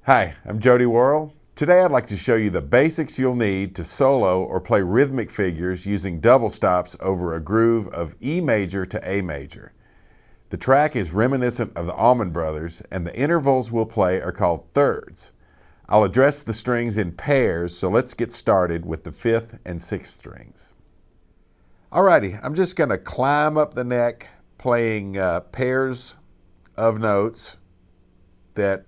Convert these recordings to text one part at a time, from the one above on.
Hi, I'm Jody Worrell. Today I'd like to show you the basics you'll need to solo or play rhythmic figures using double stops over a groove of E major to A major. The track is reminiscent of the Allman Brothers, and the intervals we'll play are called thirds. I'll address the strings in pairs, so let's get started with the 5th and 6th strings. Alrighty, I'm just going to climb up the neck playing pairs of notes that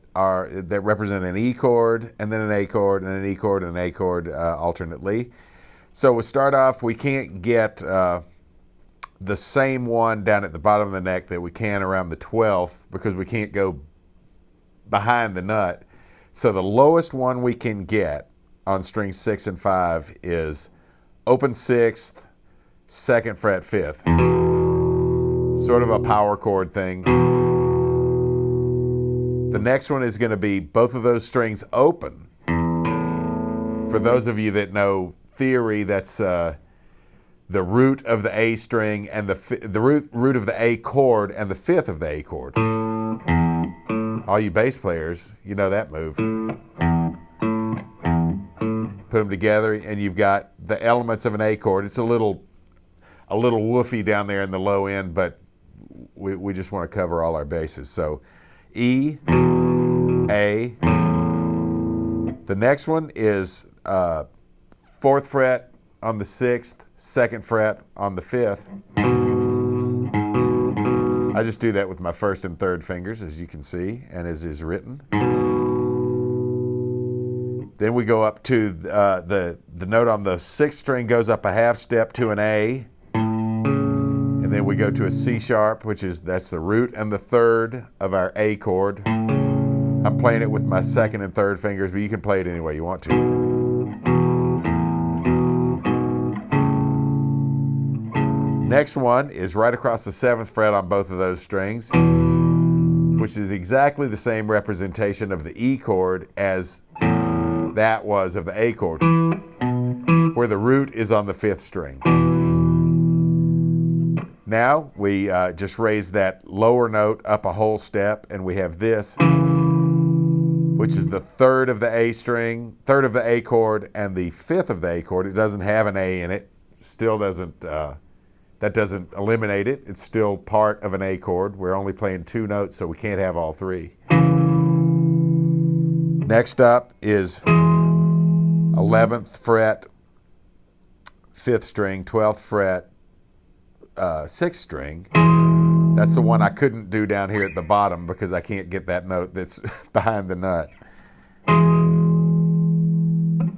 represent an E chord and then an A chord and an E chord and an A chord alternately. So we start off, we can't get the same one down at the bottom of the neck that we can around the 12th because we can't go behind the nut. So the lowest one we can get on strings 6 and 5 is open 6th, 2nd fret 5th. Sort of a power chord thing. The next one is going to be both of those strings open. For those of you that know theory, that's the root of the A string and the root of the A chord and the 5th of the A chord. All you bass players, you know that move. Put them together and you've got the elements of an A chord. It's a little woofy down there in the low end, but we just want to cover all our bases. So E, A. The next one is 4th fret on the 6th, 2nd fret on the 5th. I just do that with my 1st and 3rd fingers, as you can see, and as is written. Then we go up to the note on the 6th string goes up a half step to an A. And then we go to a C sharp, that's the root and the 3rd of our A chord. I'm playing it with my 2nd and 3rd fingers, but you can play it any way you want to. Next one is right across the 7th fret on both of those strings, which is exactly the same representation of the E chord as that was of the A chord, where the root is on the 5th string. Now we just raise that lower note up a whole step, and we have this, which is the 3rd of the A string, 3rd of the A chord, and the 5th of the A chord. It doesn't have an A in it. Still doesn't. That doesn't eliminate it. It's still part of an A chord. We're only playing 2 notes, so we can't have all 3. Next up is 11th fret, 5th string, 12th fret, 6th string. That's the one I couldn't do down here at the bottom because I can't get that note that's behind the nut.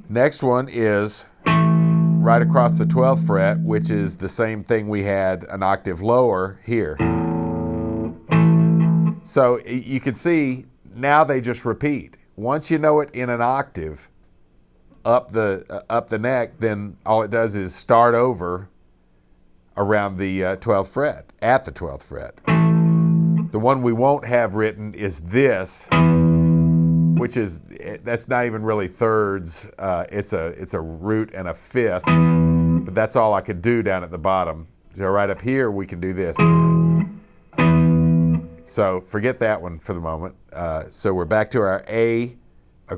Next one is right across the 12th fret, which is the same thing we had an octave lower here. So you can see now they just repeat. Once you know it in an octave up the neck, then all it does is start over around the 12th fret, at the 12th fret. The one we won't have written is this, that's not even really thirds. It's a root and a 5th, but that's all I could do down at the bottom. So right up here we can do this. So forget that one for the moment. So we're back to our A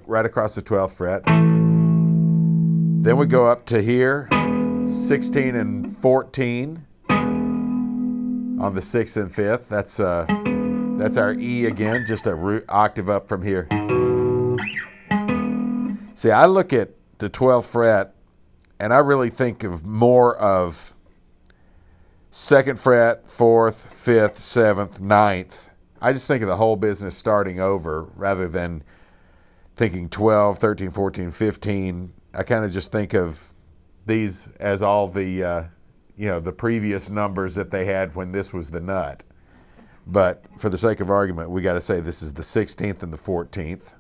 right across the 12th fret. Then we go up to here, 16 and 14 on the 6th and 5th. That's our E again, just a root octave up from here. See, I look at the 12th fret and I really think of more of 2nd fret, 4th, 5th, 7th, 9th. I just think of the whole business starting over rather than thinking 12, 13, 14, 15. I kind of just think of these as all the the previous numbers that they had when this was the nut. But for the sake of argument, we got to say this is the 16th and the 14th.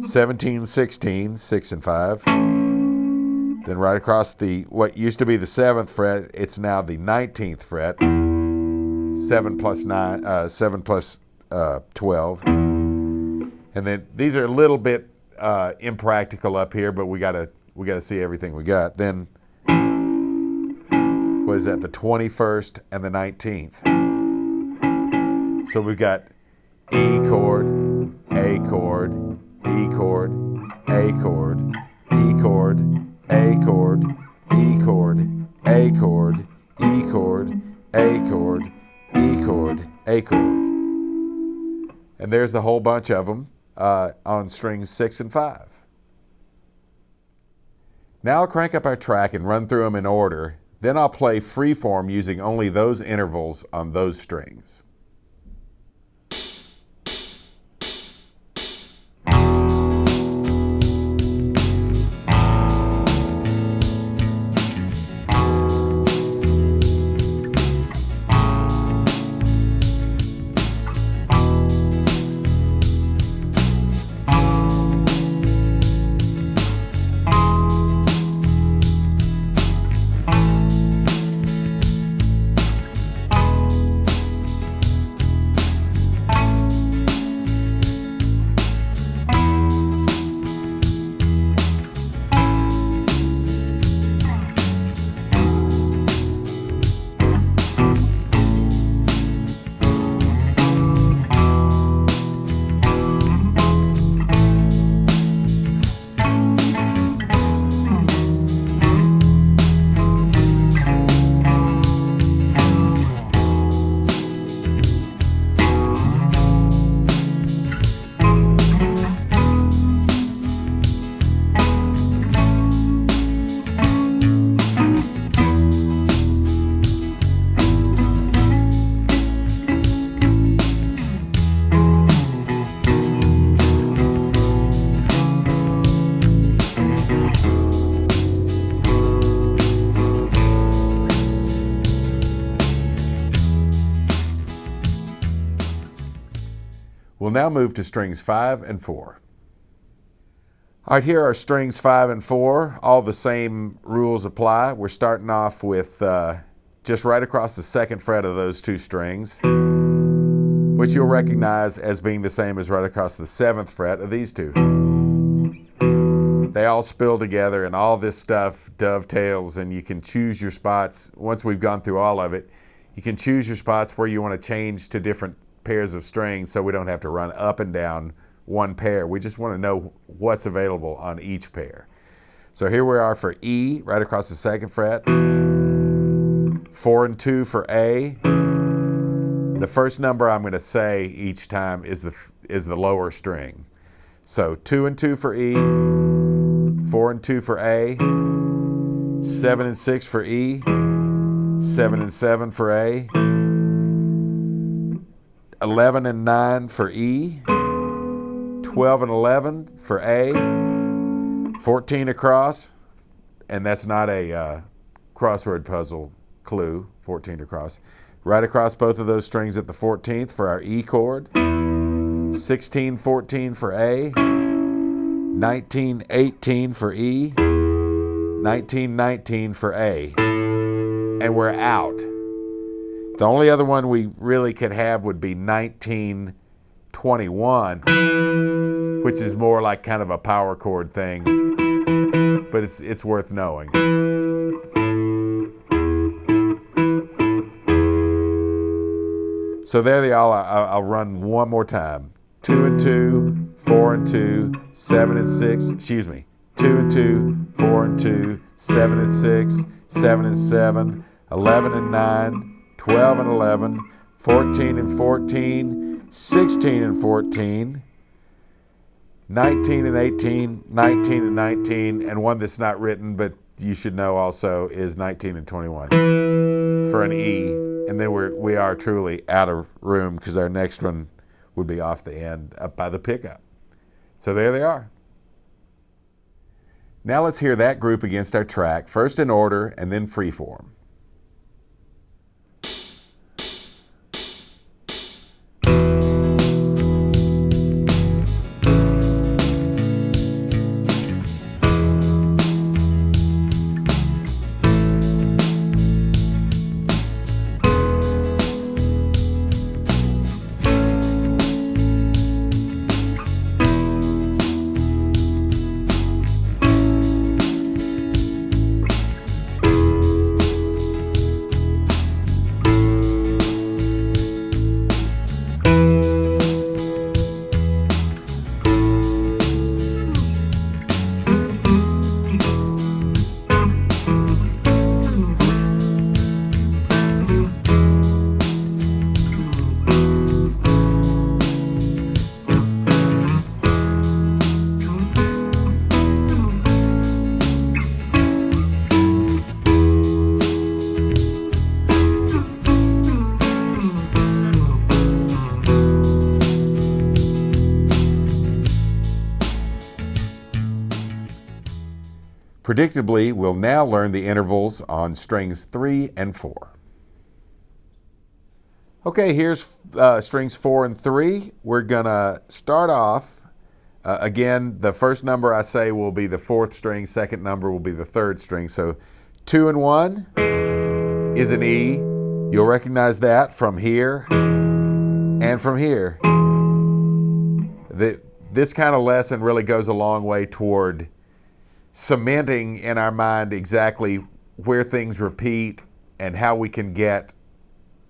17, 16, 6 and 5. Then right across what used to be the 7th fret, it's now the 19th fret. 7 plus 12. And then these are a little bit impractical up here, but we got to see everything we got. Then what is that? The 21st and the 19th. So we've got E chord, A chord, E chord, A chord, E chord, A chord, E chord, A chord, E chord, A chord, E chord, A chord. And there's a whole bunch of them on strings 6 and 5. Now I'll crank up our track and run through them in order. Then I'll play freeform using only those intervals on those strings. We'll now move to strings 5 and 4. All right, here are strings 5 and 4. All the same rules apply. We're starting off with just right across the 2nd fret of those two strings, which you'll recognize as being the same as right across the 7th fret of these two. They all spill together and all this stuff dovetails, and you can choose your spots. Once we've gone through all of it, you can choose your spots where you want to change to different pairs of strings so we don't have to run up and down one pair. We just want to know what's available on each pair. So here we are for E, right across the 2nd fret. 4 and 2 for A. The first number I'm going to say each time is the lower string. So 2 and 2 for E, 4 and 2 for A, 7 and 6 for E, 7 and 7 for A, 11 and 9 for E, 12 and 11 for A, 14 across, and that's not a crossword puzzle clue, 14 across. Right across both of those strings at the 14th for our E chord, 16, 14 for A, 19, 18 for E, 19, 19 for A, and we're out. The only other one we really could have would be 1921, which is more like kind of a power chord thing, but it's worth knowing. So there they are. I'll run one more time. 2 and 2, 4 and 2, 7 and 6, 2 and 2, 4 and 2, 7 and 6, 7 and 7, 11 and 9, 12 and 11, 14 and 14, 16 and 14, 19 and 18, 19 and 19, and one that's not written, but you should know also is 19 and 21 for an E. And then we are truly out of room because our next one would be off the end up by the pickup. So there they are. Now let's hear that group against our track, first in order and then freeform. Predictably, we'll now learn the intervals on strings 3 and 4. Okay, here's strings 4 and 3. We're gonna start off, again, the first number I say will be the 4th string, second number will be the 3rd string. So 2 and 1 is an E. You'll recognize that from here and from here. This kind of lesson really goes a long way toward cementing in our mind exactly where things repeat and how we can get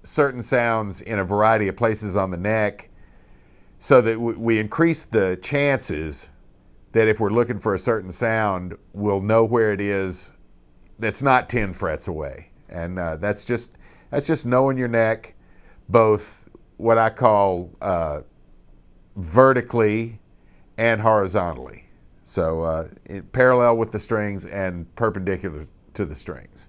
certain sounds in a variety of places on the neck, so that we increase the chances that if we're looking for a certain sound, we'll know where it is that's not 10 frets away. And that's just knowing your neck, both what I call vertically and horizontally. So parallel with the strings and perpendicular to the strings.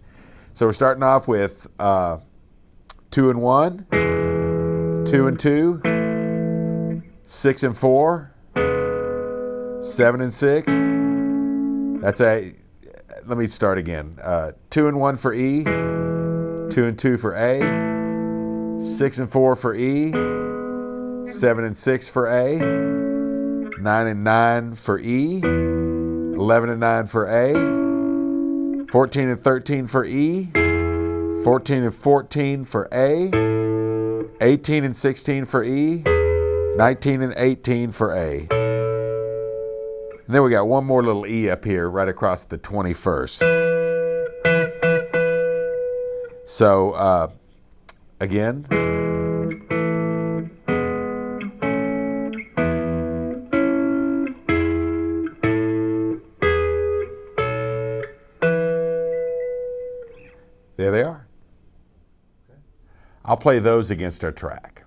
So we're starting off with 2 and 1, 2 and 2, 6 and 4, 7 and 6. Let me start again. 2 and 1 for E, 2 and 2 for A, 6 and 4 for E, 7 and 6 for A, 9 and 9 for E, 11 and 9 for A, 14 and 13 for E, 14 and 14 for A, 18 and 16 for E, 19 and 18 for A. And then we got one more little E up here right across the 21st. So again. There they are. I'll play those against our track.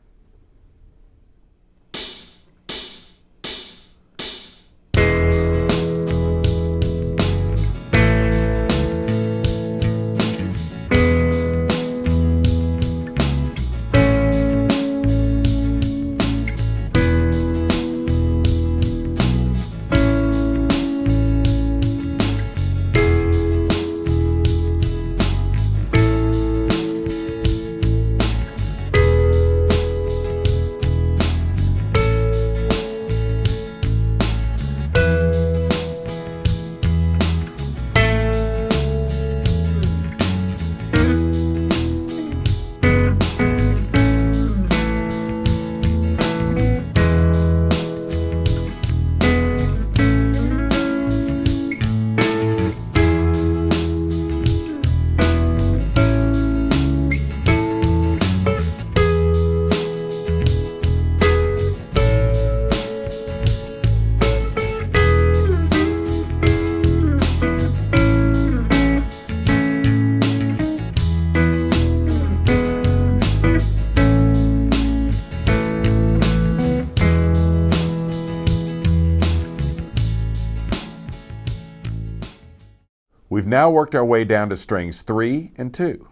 We've now worked our way down to strings 3 and 2.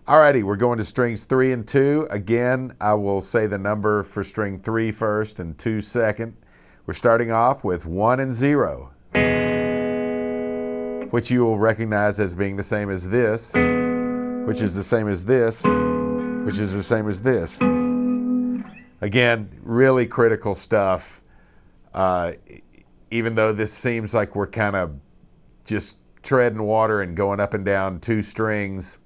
Alrighty, we're going to strings 3 and 2. Again, I will say the number for string 3 first and 2 second. We're starting off with 1 and 0, which you will recognize as being the same as this, which is the same as this, which is the same as this. Again, really critical stuff. Even though this seems like we're kind of just treading water and going up and down 2 strings,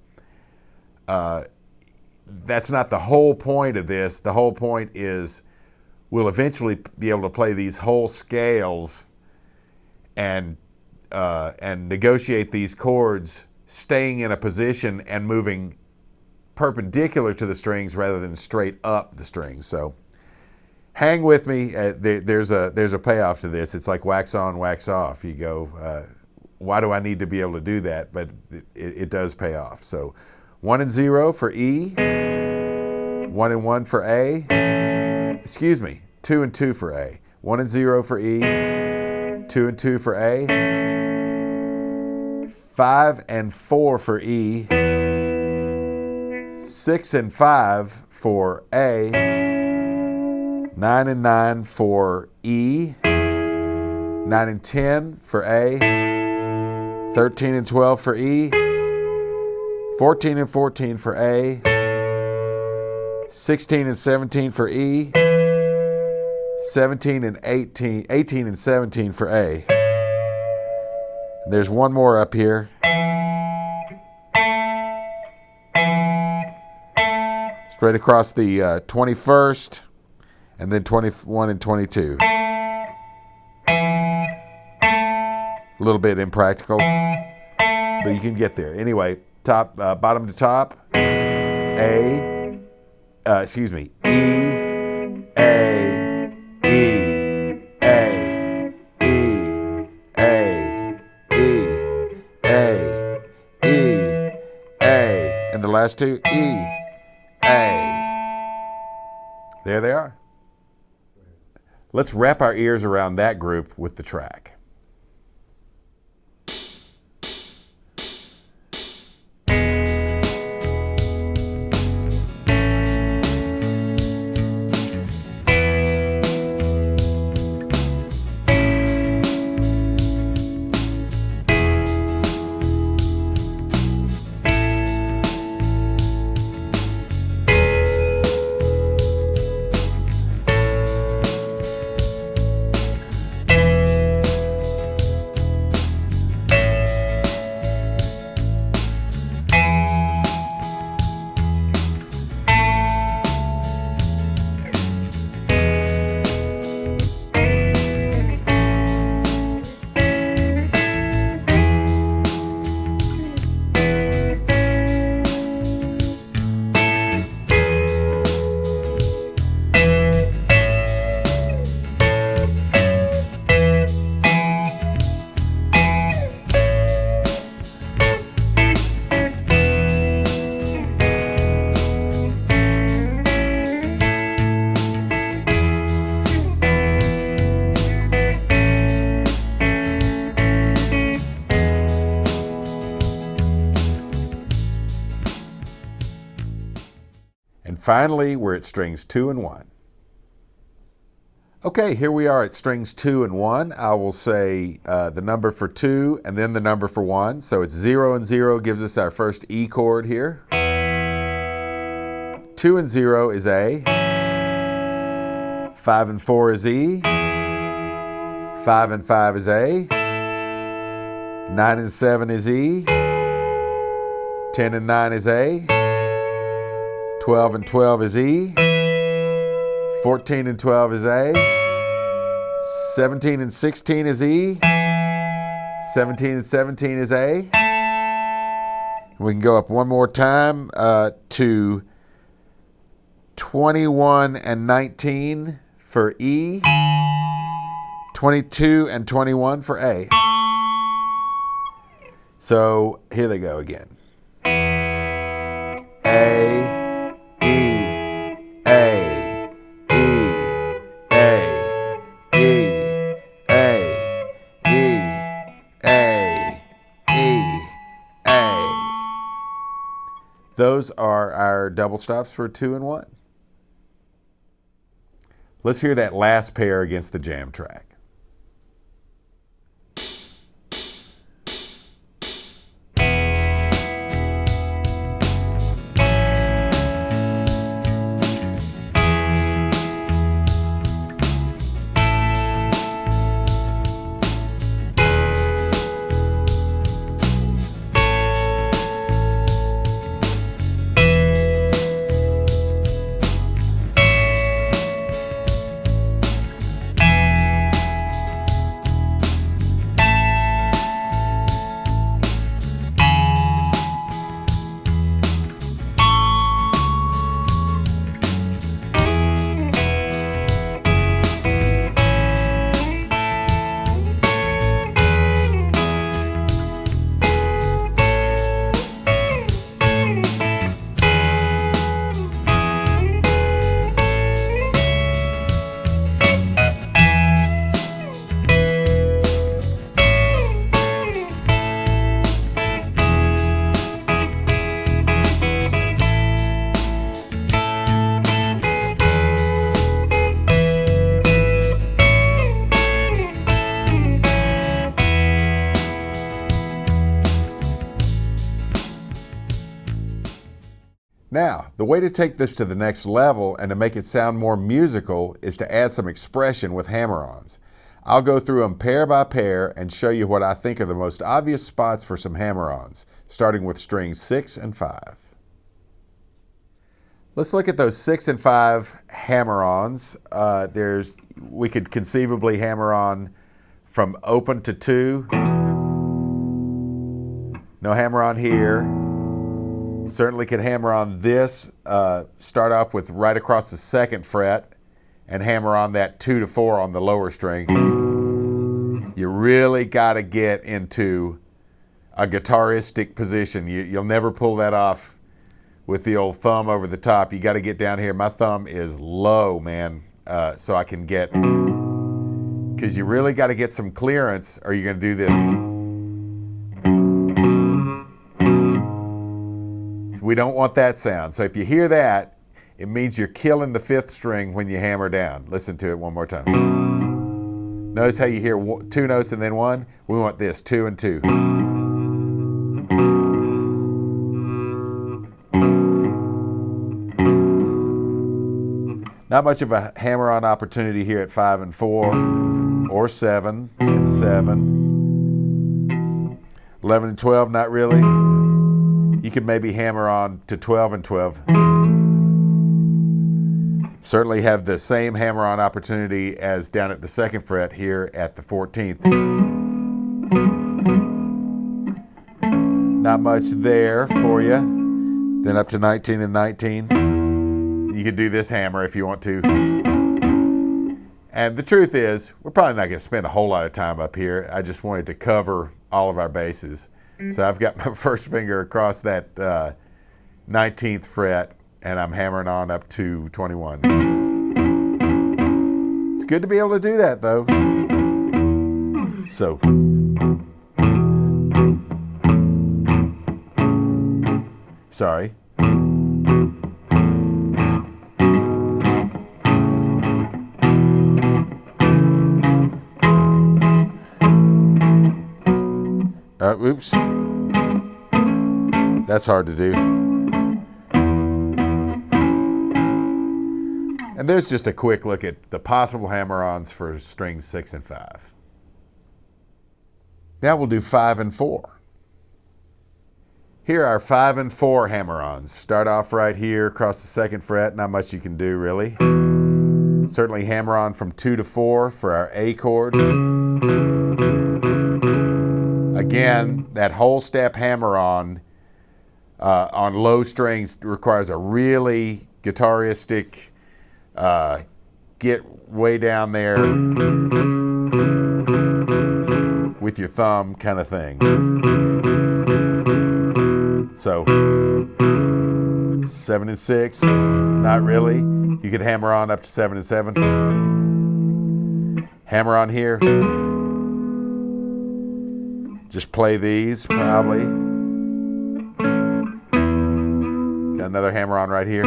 that's not the whole point of this. The whole point is we'll eventually be able to play these whole scales and negotiate these chords, staying in a position and moving perpendicular to the strings rather than straight up the strings. So hang with me. There's a payoff to this. It's like wax on, wax off. You go, why do I need to be able to do that? But it does pay off. So 1 and 0 for E, 1 and 1 for A, 2 and 2 for A, 1 and 0 for E, 2 and 2 for A, 5 and 4 for E, 6 and 5 for A, 9 and 9 for E, 9 9 and 10 for A, 13 and 12 for E, 14 and 14 for A, 16 and 17 for E, 18 and 17 for A. And there's one more up here. Straight across the 21st, and then 21 and 22. A little bit impractical, but you can get there. Anyway, bottom to top, E, A, E, A, E, A, E, A, E, A, E, A, and the last two, E, A. There they are. Let's wrap our ears around that group with the track. And finally, we're at strings 2 and 1. Okay, here we are at strings 2 and 1. I will say the number for 2 and then the number for 1. So it's 0 and 0 gives us our first E chord here. 2 and 0 is A. 5 and 4 is E. 5 and 5 is A. 9 and 7 is E. 10 and 9 is A. 12 and 12 is E. 14 and 12 is A. 17 and 16 is E. 17 and 17 is A. We can go up one more time to 21 and 19 for E. 22 and 21 for A. So here they go again. A. Those are our double stops for 2 and 1. Let's hear that last pair against the jam track. The way to take this to the next level and to make it sound more musical is to add some expression with hammer-ons. I'll go through them pair by pair and show you what I think are the most obvious spots for some hammer-ons, starting with strings 6 and 5. Let's look at those 6 and 5 hammer-ons. We could conceivably hammer on from open to 2. No hammer on here. Certainly could hammer on this. Start off with right across the 2nd fret and hammer on that 2 to 4 on the lower string. You really got to get into a guitaristic position. You'll never pull that off with the old thumb over the top. You got to get down here. My thumb is low, man, so I can get, because you really got to get some clearance or you're going to do this. We don't want that sound. So if you hear that, it means you're killing the 5th string when you hammer down. Listen to it one more time. Notice how you hear 2 notes and then 1? We want this, 2 and 2. Not much of a hammer-on opportunity here at 5 and 4, or 7 and 7. 11 and 12, not really. You could maybe hammer on to 12 and 12. Certainly have the same hammer-on opportunity as down at the 2nd fret here at the 14th. Not much there for you. Then up to 19 and 19. You could do this hammer if you want to. And the truth is, we're probably not going to spend a whole lot of time up here. I just wanted to cover all of our bases. So I've got my first finger across that 19th fret, and I'm hammering on up to 21. It's good to be able to do that, though. So. Sorry. Oops. That's hard to do. And there's just a quick look at the possible hammer-ons for strings 6 and 5. Now we'll do 5 and 4. Here are 5 and 4 hammer-ons. Start off right here across the 2nd fret. Not much you can do, really. Certainly hammer on from 2 to 4 for our A chord. Again, that whole step hammer-on low strings requires a really guitaristic, get way down there with your thumb kind of thing. So 7 and 6, not really. You could hammer on up to 7 and 7. Hammer on here. Just play these, probably. Got another hammer on right here.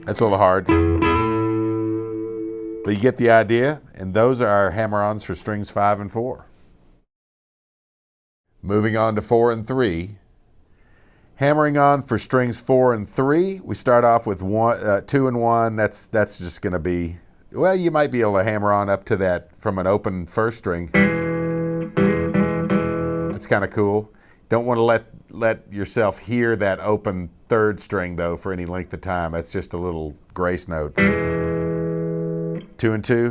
That's a little hard. But you get the idea, and those are our hammer-ons for strings 5 and 4. Moving on to 4 and 3. Hammering on for strings 4 and 3, we start off with 2 and 1. That's just going to be, well, you might be able to hammer on up to that from an open 1st string. That's kind of cool. Don't want to let yourself hear that open 3rd string, though, for any length of time. That's just a little grace note. 2 and 2.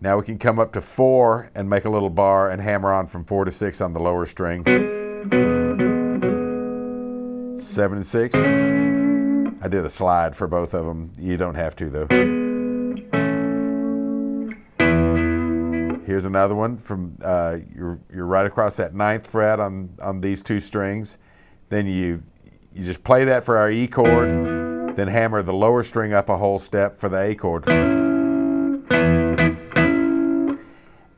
Now we can come up to 4 and make a little bar and hammer on from 4 to 6 on the lower string. 7 and 6. I did a slide for both of them. You don't have to, though. Here's another one from you're right across that 9th fret on these 2 strings. Then you just play that for our E chord. Then hammer the lower string up a whole step for the A chord.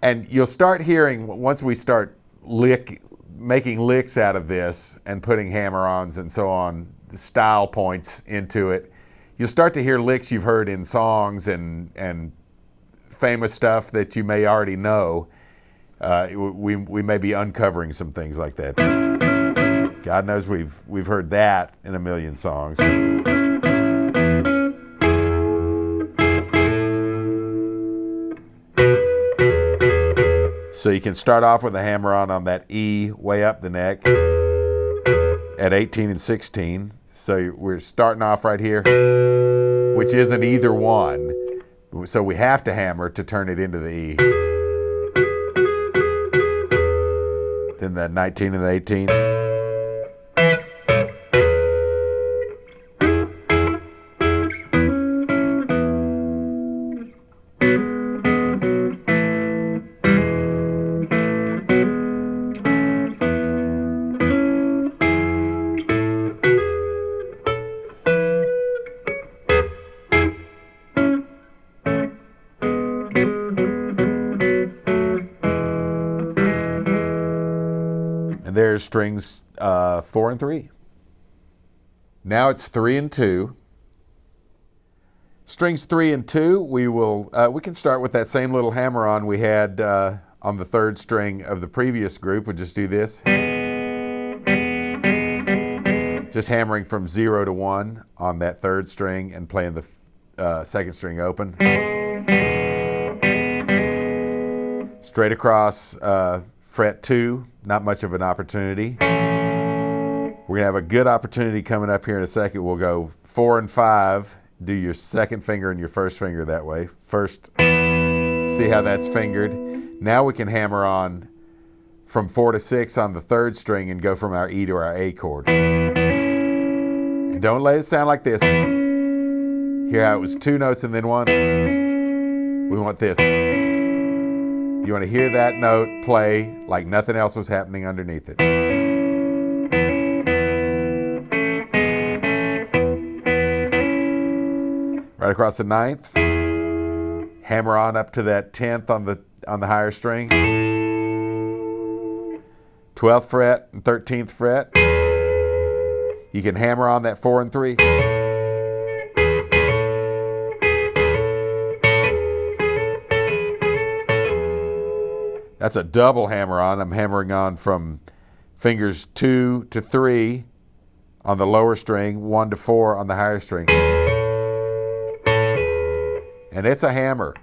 And you'll start hearing, once we start making licks out of this and putting hammer-ons and so on, the style points into it, you'll start to hear licks you've heard in songs and famous stuff that you may already know. We may be uncovering some things like that. God knows we've heard that in a million songs. So you can start off with a hammer-on that E way up the neck at 18 and 16. So we're starting off right here, which isn't either one. So we have to hammer to turn it into the E. Then the 19 and the 18. There's strings 4 and 3. Now it's 3 and 2. Strings 3 and 2, we can start with that same little hammer-on we had on the third string of the previous group. We'll just do this. Just hammering from 0 to 1 on that third string and playing the second string open. Straight across fret 2. Not much of an opportunity. We're going to have a good opportunity coming up here in a second. We'll go 4 and 5. Do your second finger and your first finger that way. First, see how that's fingered. Now we can hammer on from 4 to 6 on the third string and go from our E to our A chord. And don't let it sound like this. Hear how it was 2 notes and then 1? We want this. You want to hear that note play like nothing else was happening underneath it. Right across the 9th. Hammer on up to that 10th on the higher string. 12th fret and 13th fret. You can hammer on that 4 and 3. That's a double hammer on. I'm hammering on from fingers 2 to 3 on the lower string, 1 to 4 on the higher string. And it's a hammer.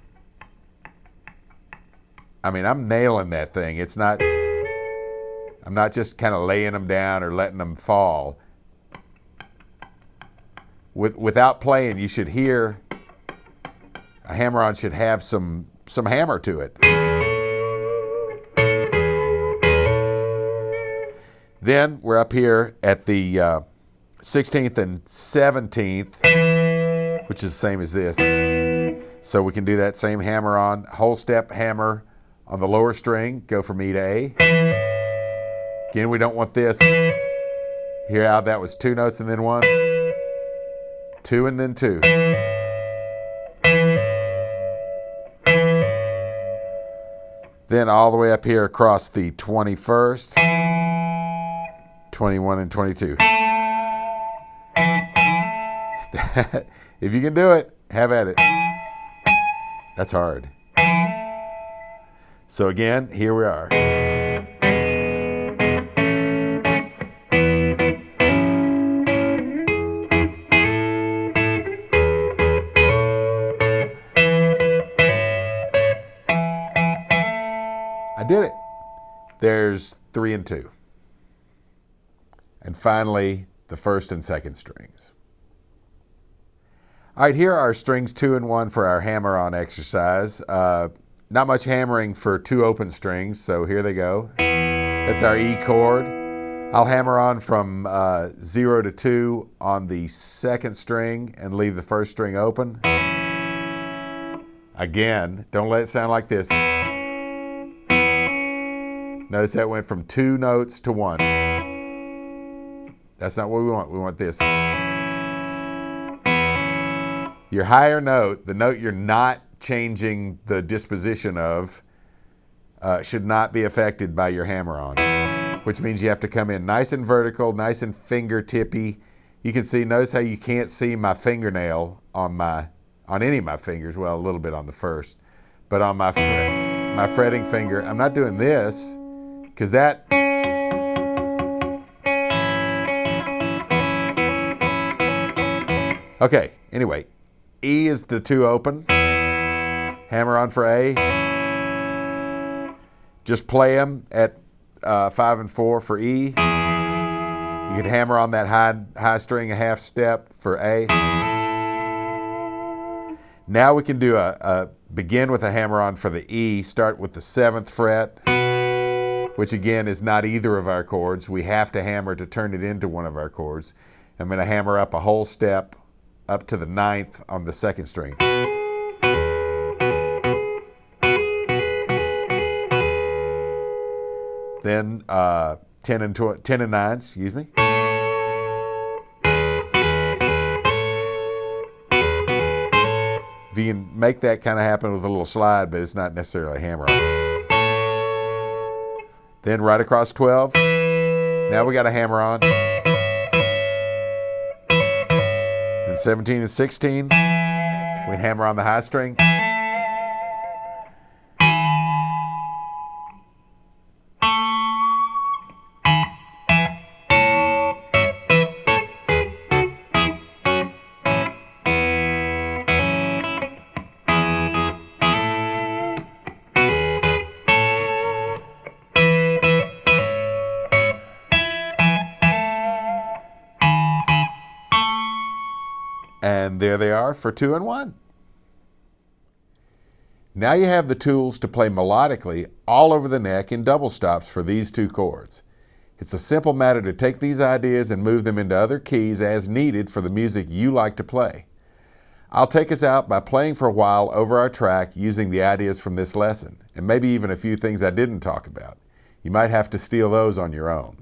I mean, I'm nailing that thing. I'm not just kind of laying them down or letting them fall. Without playing, you should hear a hammer-on should have some hammer to it. Then we're up here at the 16th and 17th, which is the same as this. So we can do that same hammer on, whole step hammer on the lower string, go from E to A. Again, we don't want this. Hear how that was 2 notes and then 1? 2 and then 2. Then all the way up here across the 21st. 21 and 22. If you can do it, have at it. That's hard. So again, here we are. I did it. There's 3 and 2. And finally, the first and second strings. All right, here are strings 2 and 1 for our hammer-on exercise. Not much hammering for 2 open strings, so here they go. That's our E chord. I'll hammer on from 0 to 2 on the second string and leave the first string open. Again, don't let it sound like this. Notice that went from 2 notes to 1. That's not what we want. We want this. Your higher note, the note you're not changing the disposition of, should not be affected by your hammer-on, which means you have to come in nice and vertical, nice and fingertippy. You can see, notice how you can't see my fingernail on any of my fingers, well, a little bit on the first, but on my fretting finger, I'm not doing this, because that, okay, anyway, E is the 2 open, hammer on for A, just play them at 5 and 4 for E. You can hammer on that high string a half step for A. Now we can do begin with a hammer on for the E, start with the 7th fret, which again is not either of our chords. We have to hammer to turn it into one of our chords. I'm going to hammer up a whole step up to the 9th on the 2nd string. Then 10 and 9, excuse me. If you can make that kind of happen with a little slide, but it's not necessarily a hammer on. Then right across 12. Now we got a hammer on. Then 17 and 16. We can hammer on the high string. And there they are for 2 and 1. Now you have the tools to play melodically all over the neck in double stops for these 2 chords. It's a simple matter to take these ideas and move them into other keys as needed for the music you like to play. I'll take us out by playing for a while over our track using the ideas from this lesson, and maybe even a few things I didn't talk about. You might have to steal those on your own.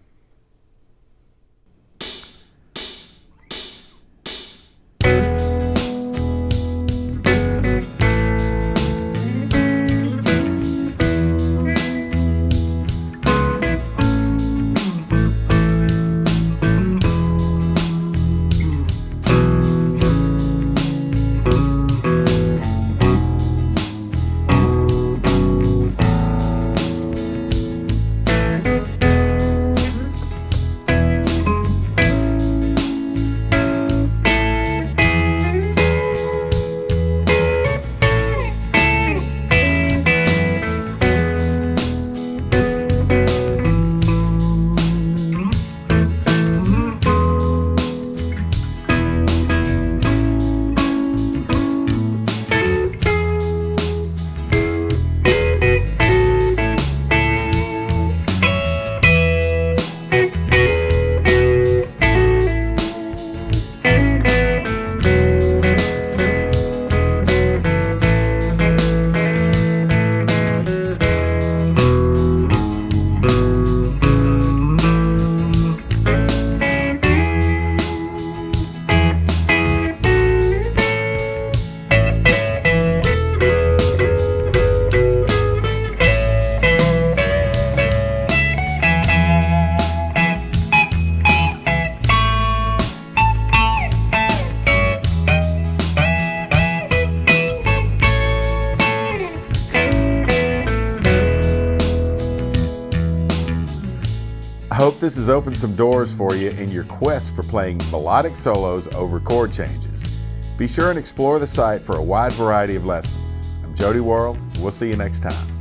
I hope this has opened some doors for you in your quest for playing melodic solos over chord changes. Be sure and explore the site for a wide variety of lessons. I'm Jody Worrell. We'll see you next time.